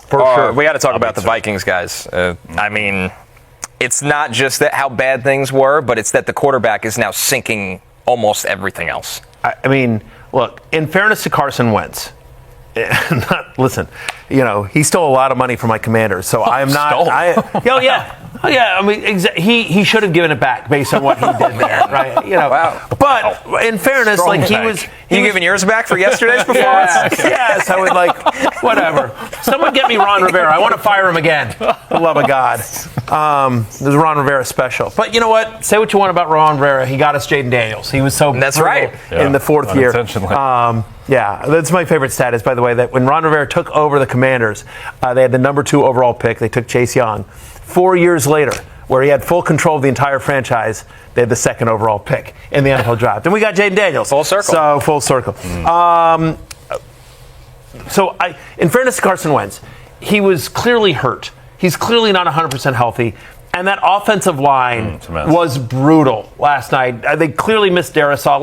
For sure. We got to talk about the Vikings, guys. I mean, it's not just that how bad things were, but it's that the quarterback is now sinking almost everything else. I mean, look, in fairness to Carson Wentz, listen, he stole a lot of money from my Commanders, so I'm not. I mean, he should have given it back based on what he did there, right? Wow. But in fairness, Strong he tank. was giving yours back for yesterday's performance? Yes, I would whatever. Someone get me Ron Rivera. I want to fire him again. For the love of God. There's a Ron Rivera special. But you know what? Say what you want about Ron Rivera. He got us Jaden Daniels. He was so That's right. in the fourth year. Unintentionally. That's my favorite stat is, by the way, that when Ron Rivera took over the Commanders, they had the number 2 overall pick. They took Chase Young. 4 years later, where he had full control of the entire franchise, they had the 2nd overall pick in the NFL draft. And we got Jaden Daniels. Full circle. So, full circle. In fairness to Carson Wentz, he was clearly hurt. He's clearly not 100% healthy. And that offensive line was brutal last night. They clearly missed Darrisaw.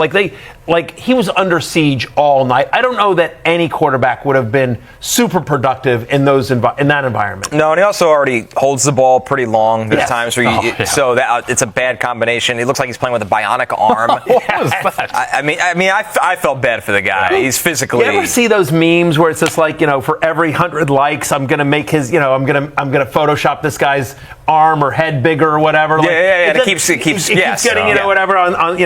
He was under siege all night. I don't know that any quarterback would have been super productive in that environment. No, and he also already holds the ball pretty long. There's times where so that it's a bad combination. It looks like he's playing with a bionic arm. What was that? I felt bad for the guy. He's physically. You ever see those memes where it's just for every 100 likes, I'm gonna make his, I'm gonna Photoshop this guy's arm or head bigger or whatever. It keeps getting whatever on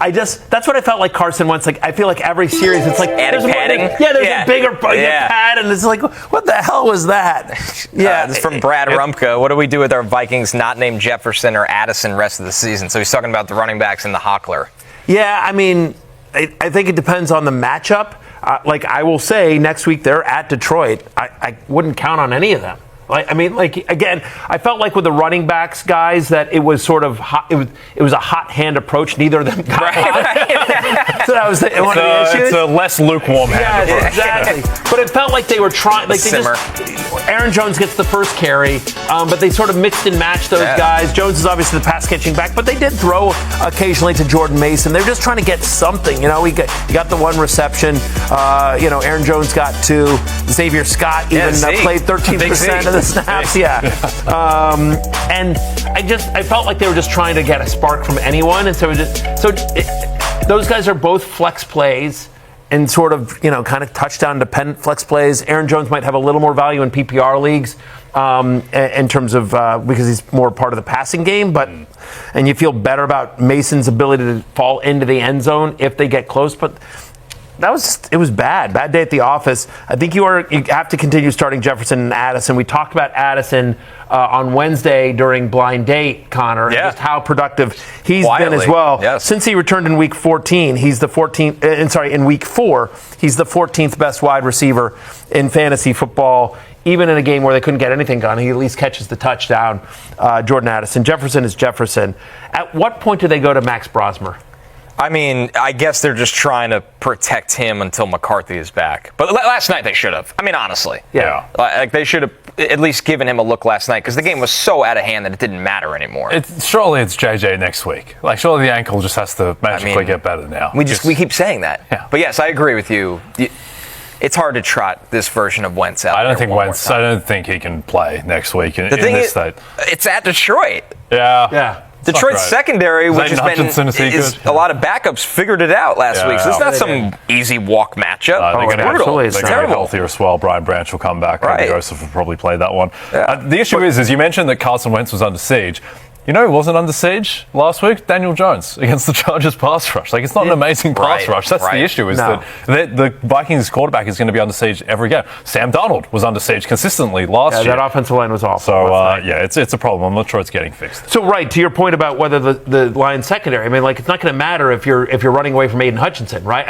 that's what I felt like Carson Wentz. I feel like every series it's like adding padding. There's a bigger pad, and it's like, what the hell was that? This is from Brad Rumka. What do we do with our Vikings not named Jefferson or Addison rest of the season? So he's talking about the running backs and the Hockler. Yeah, I mean, I think it depends on the matchup. I will say next week they're at Detroit. I wouldn't count on any of them. Again, I felt like with the running backs guys that it was sort of hot, it was a hot hand approach. Neither of them got hot. So that was one of the issues. It's a less lukewarm hand approach. Exactly. But it felt like they were trying. Aaron Jones gets the first carry, but they sort of mixed and matched those guys. Jones is obviously the pass catching back, but they did throw occasionally to Jordan Mason. They're just trying to get something. He got the one reception. Aaron Jones got 2. Xavier Scott even played 13% of the snaps. And I felt like they were just trying to get a spark from anyone, and those guys are both flex plays and sort of kind of touchdown dependent flex plays. Aaron Jones might have a little more value in PPR leagues in terms of because he's more part of the passing game, and you feel better about Mason's ability to fall into the end zone if they get close, but. It was bad day at the office. I think you have to continue starting Jefferson and Addison. We talked about Addison on Wednesday during Blind Date, Connor, and just how productive he's been as well. Yes. Since he returned in Week 14, he's the 14th. In Week 4, he's the 14th best wide receiver in fantasy football. Even in a game where they couldn't get anything done, he at least catches the touchdown. Jordan Addison. Jefferson is Jefferson. At what point do they go to Max Brosmer? I mean, I guess they're just trying to protect him until McCarthy is back. But last night they should have. I mean, honestly. Yeah. They should have at least given him a look last night because the game was so out of hand that it didn't matter anymore. Surely it's JJ next week. Surely the ankle just has to magically get better now. We keep saying that. Yeah. But yes, I agree with you. It's hard to trot this version of Wentz out. I don't think he can play next week in this state. It's at Detroit. Yeah. Detroit's secondary, which has been a lot of backups, figured it out last week. So it's not some easy walk matchup. They're brutal. It's terrible. Healthier as well. Brian Branch will come back. Right. Joseph will probably play that one. The issue is you mentioned that Carson Wentz was under siege. You know who wasn't under siege last week? Daniel Jones against the Chargers pass rush. It's not an amazing pass rush. That's the issue, that the Vikings quarterback is going to be under siege every game. Sam Darnold was under siege consistently last year. That offensive line was awful. So, it's a problem. I'm not sure it's getting fixed. So, to your point about whether the Lions secondary, it's not going to matter if you're running away from Aiden Hutchinson, right?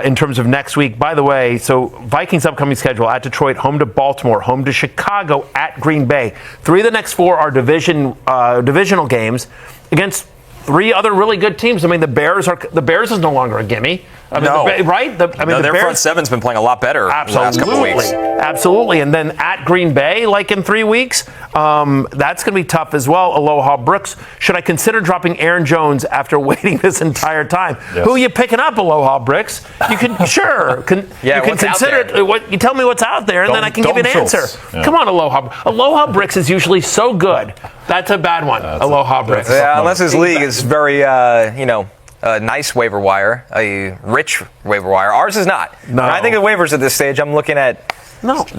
In terms of next week, by the way, Vikings upcoming schedule at Detroit, home to Baltimore, home to Chicago, at Green Bay. 3 of the next 4 are divisional games against 3 other really good teams. The Bears is no longer a gimme. No. Right? Their front seven's been playing a lot better the last couple weeks. Absolutely. And then at Green Bay, like in 3 weeks, that's going to be tough as well. Aloha Brooks. Should I consider dropping Aaron Jones after waiting this entire time? Yes. Who are you picking up, Aloha Brooks? You can, sure. You can consider it. You tell me what's out there, and then I can give you an answer. Yeah. Come on, Aloha. Aloha Brooks is usually so good. That's a bad one. Aloha Brooks. Yeah, unless his league is very, a nice waiver wire, a rich waiver wire. Ours is not. No. And I think the waivers at this stage, I'm looking at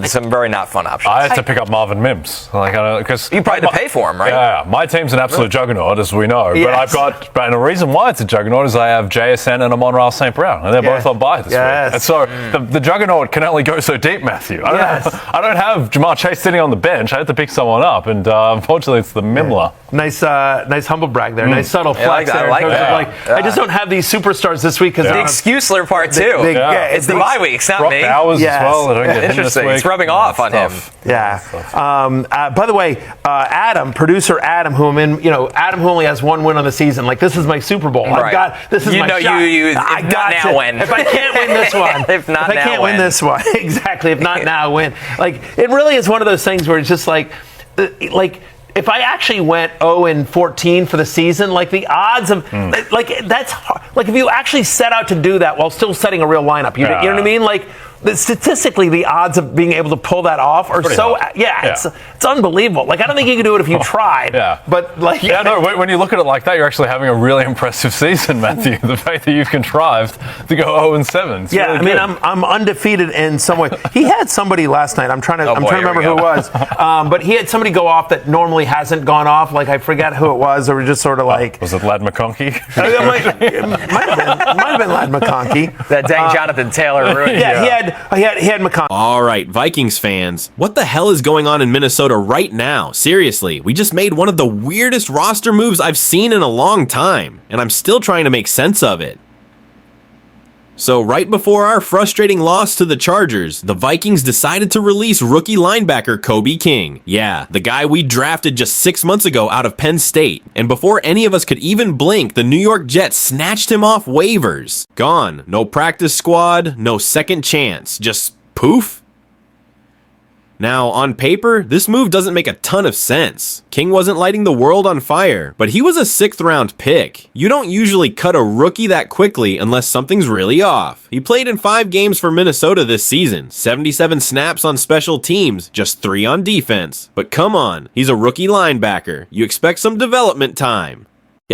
some very not fun options. I had to pick up Marvin Mims. Because you probably had to pay for him, right? Yeah, my team's an absolute juggernaut, as we know. Yes. But the reason why it's a juggernaut is I have JSN and Amon-Ra St. Brown, and they're both on bye this week. And so the juggernaut can only go so deep, Matthew. I don't have Jamar Chase sitting on the bench. I had to pick someone up, and unfortunately, it's the Mimler. Nice humble brag there. Nice subtle flex there. I just don't have these superstars this week because the Excuseler part too. It's the bye weeks, not me. Hours as well. Interesting. It's rubbing off on him. Yeah. By the way, producer Adam, who I'm in, Adam who only has one win on the season. Like, this is my Super Bowl. This is my shot. I got to win. If I can't win this one, if I can't win this one, exactly. If not now, win. Like, it really is one of those things where it's just like. If I actually went 0-14 for the season, like the odds of that's hard. Like if you actually set out to do that while still setting a real lineup, you know what I mean? Like statistically, the odds of being able to pull that off are so it's unbelievable. Like I don't think you can do it if you tried. But when you look at it like that, you're actually having a really impressive season, Matthew. The fact that you've contrived to go 0-7. Really I'm undefeated in some way. He had somebody last night. I'm trying to remember who it was. But he had somebody go off that normally hasn't gone off. Like I forget who it was. Or just sort of like was it Ladd McConkey? It might have been Ladd McConkey. That dang Jonathan Taylor ruined. He had McConkey. All right, Vikings fans, what the hell is going on in Minnesota right now? Seriously, we just made one of the weirdest roster moves I've seen in a long time, and I'm still trying to make sense of it. So right before our frustrating loss to the Chargers, the Vikings decided to release rookie linebacker Kobe King. Yeah, the guy we drafted just 6 months ago out of Penn State. And before any of us could even blink, the New York Jets snatched him off waivers. Gone. No practice squad, no second chance. Just poof. Now, on paper, this move doesn't make a ton of sense. King wasn't lighting the world on fire, but he was a 6th round pick. You don't usually cut a rookie that quickly unless something's really off. He played in 5 games for Minnesota this season, 77 snaps on special teams, just 3 on defense. But come on, he's a rookie linebacker. You expect some development time.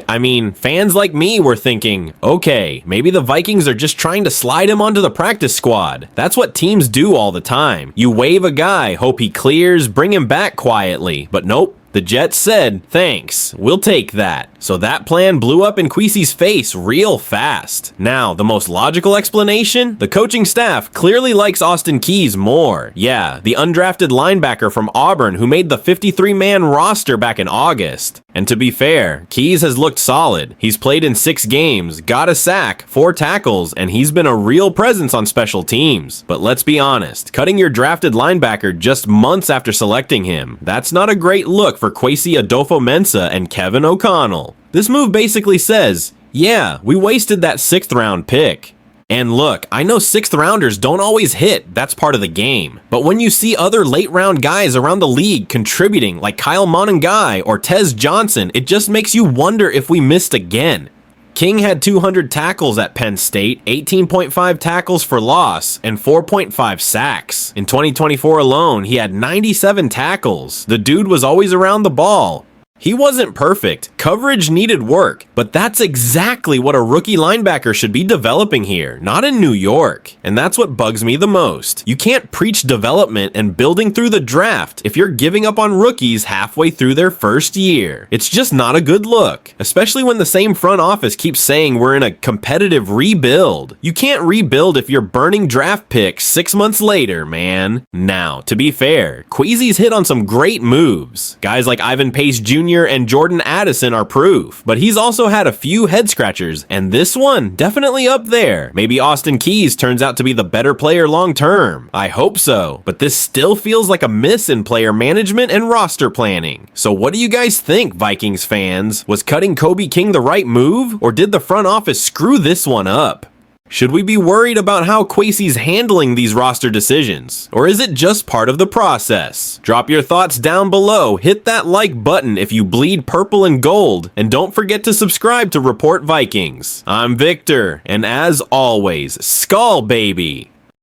I mean, fans like me were thinking, okay, maybe the Vikings are just trying to slide him onto the practice squad. That's what teams do all the time. You waive a guy, hope he clears, bring him back quietly. But nope. The Jets said, thanks, we'll take that. So that plan blew up in Kwesi's face real fast. Now, the most logical explanation? The coaching staff clearly likes Austin Keys more. Yeah, the undrafted linebacker from Auburn who made the 53-man roster back in August. And to be fair, Keys has looked solid. He's played in 6 games, got a sack, 4 tackles, and he's been a real presence on special teams. But let's be honest, cutting your drafted linebacker just months after selecting him, that's not a great look for Kwesi Adolfo-Mensah and Kevin O'Connell. This move basically says, yeah, we wasted that 6th round pick. And look, I know 6th rounders don't always hit, that's part of the game. But when you see other late round guys around the league contributing like Kyle Monangai or Tez Johnson, it just makes you wonder if we missed again. King had 200 tackles at Penn State, 18.5 tackles for loss, and 4.5 sacks. In 2024 alone, he had 97 tackles. The dude was always around the ball. He wasn't perfect. Coverage needed work, but that's exactly what a rookie linebacker should be developing here, not in New York. And that's what bugs me the most. You can't preach development and building through the draft if you're giving up on rookies halfway through their first year. It's just not a good look, especially when the same front office keeps saying we're in a competitive rebuild. You can't rebuild if you're burning draft picks 6 months later, man. Now, to be fair, Kwesi's hit on some great moves. Guys like Ivan Pace Jr. and Jordan Addison are proof, but he's also had a few head scratchers, and this one definitely up there. Maybe Austin Keys turns out to be the better player long term. I hope so, but this still feels like a miss in player management and roster planning. So what do you guys think, Vikings fans? Was cutting Kobe King the right move, or did the front office screw this one up? Should we be worried about how Kwesi's handling these roster decisions? Or is it just part of the process? Drop your thoughts down below, hit that like button if you bleed purple and gold, and don't forget to subscribe to Report Vikings. I'm Victor, and as always, Skull baby!